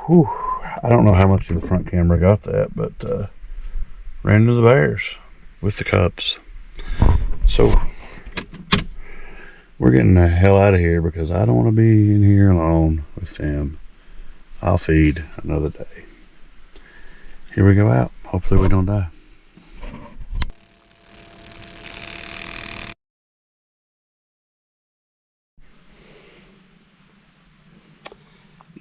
Whew, I don't know how much of the front camera got that, but ran into the bears with the cubs. So we're getting the hell out of here because I don't want to be in here alone with them. I'll feed another day. Here we go out. Hopefully we don't die.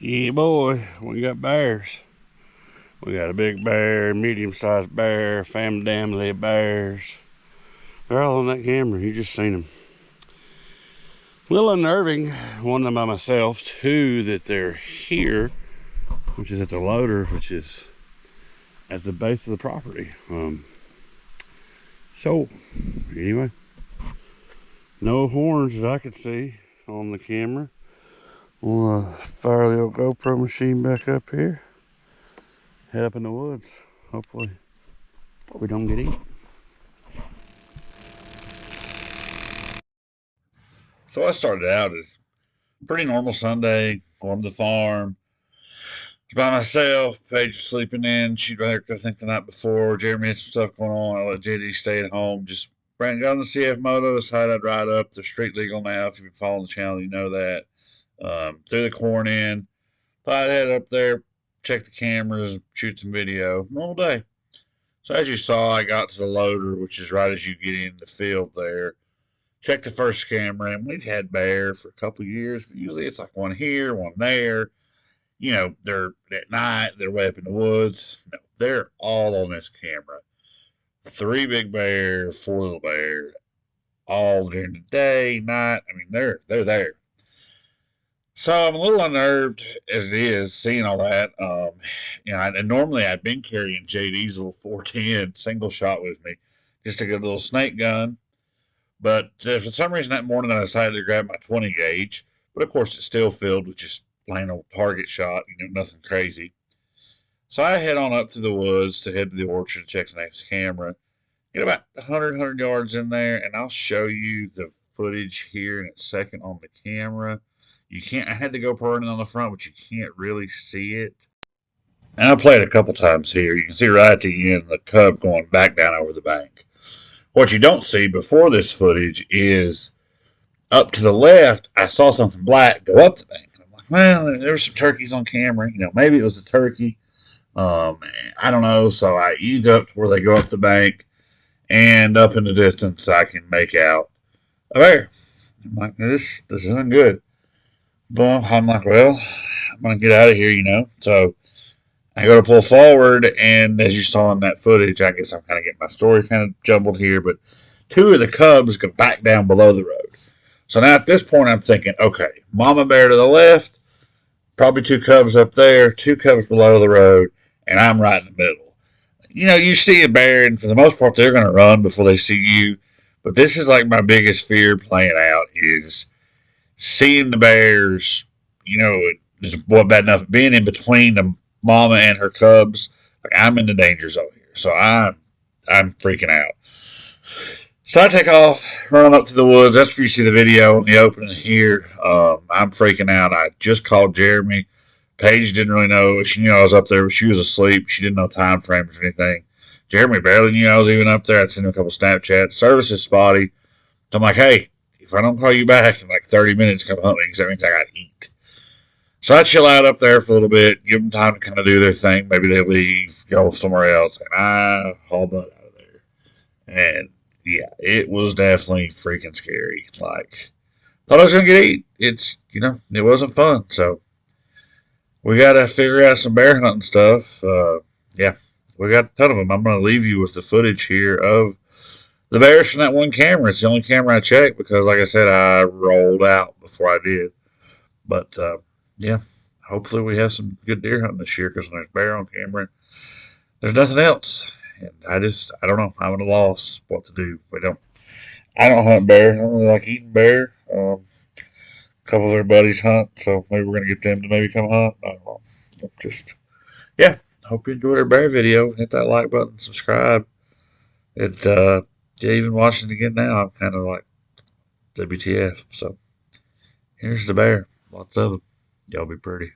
Yeah, boy, we got bears. We got a big bear, medium-sized bear, family of bears. They're all on that camera. You just seen them. A little unnerving, one of them by myself. Two, that they're here, which is at the loader, which is at the base of the property. So, anyway, no horns that I could see on the camera. We'll fire the old GoPro machine back up here. Head up in the woods. Hopefully we don't get eaten. So I started out as a pretty normal Sunday, going to the farm. By myself, Paige was sleeping in. She'd rather, I think, the night before. Jeremy had some stuff going on. I let JD stay at home. Just got on the CF Moto, decided I'd ride up. They're street legal now. If you've been following the channel, you know that. Threw the corn in. Thought I'd head up there, check the cameras, shoot some video. All day. So as you saw, I got to the loader, which is right as you get in the field there. Checked the first camera, and we've had bear for a couple of years. Usually it's like one here, one there. You know, they're at night, they're way up in the woods. No, they're all on this camera. 3 big bear, 4 little bear, all during the day, night. I mean, they're there. So I'm a little unnerved as it is, seeing all that. And normally I've been carrying JD's little 410 single shot with me, just a good little snake gun. But for some reason that morning I decided to grab my 20 gauge. But of course it's still filled with just plain old target shot, nothing crazy. So I head on up through the woods to head to the orchard to check the next camera. Get about 100 yards in there, and I'll show you the footage here in a second on the camera. You can't, I had the GoPro running on the front, but you can't really see it. And I played a couple times here. You can see right at the end the cub going back down over the bank. What you don't see before this footage is up to the left, I saw something black go up the bank. I'm like, well, there were some turkeys on camera. Maybe it was a turkey. I don't know. So I ease up to where they go up the bank, and up in the distance, I can make out a bear. I'm like, this isn't good. But I'm like, well, I'm going to get out of here, So I go to pull forward, and as you saw in that footage, I guess I'm kind of getting my story kind of jumbled here, but 2 of the cubs go back down below the road. So now at this point, I'm thinking, okay, mama bear to the left, probably 2 cubs up there, 2 cubs below the road, and I'm right in the middle. You see a bear, and for the most part, they're going to run before they see you. But this is like my biggest fear playing out is seeing the bears, it's bad enough being in between the mama and her cubs. Like, I'm in the danger zone here. So I'm freaking out. So I take off, run up to the woods. That's where you see the video in the opening here. I'm freaking out. I just called Jeremy. Paige didn't really know. She knew I was up there, but she was asleep. She didn't know time frames or anything. Jeremy barely knew I was even up there. I'd sent him a couple Snapchats. Service is spotty. So I'm like, hey, if I don't call you back in like 30 minutes, come hunt me, because that means I got to eat. So I chill out up there for a little bit, give them time to kind of do their thing. Maybe they leave, go somewhere else, and I haul butt out of there. And yeah, it was definitely freaking scary. Like, thought I was going to get eat. It wasn't fun. So we got to figure out some bear hunting stuff. Yeah, we got a ton of them. I'm going to leave you with the footage here of the bears from that one camera. It's the only camera I checked because, like I said, I rolled out before I did. But, yeah, hopefully we have some good deer hunting this year because when there's bear on camera, there's nothing else. And I don't know. I'm at a loss what to do. I don't hunt bear. I don't really like eating bear. A couple of their buddies hunt, so maybe we're going to get them to maybe come hunt. I don't know. Yeah, hope you enjoyed our bear video. Hit that like button, subscribe. Yeah, even watching it again now, I'm kind of like WTF. So here's the bear. Lots of them. Y'all be pretty.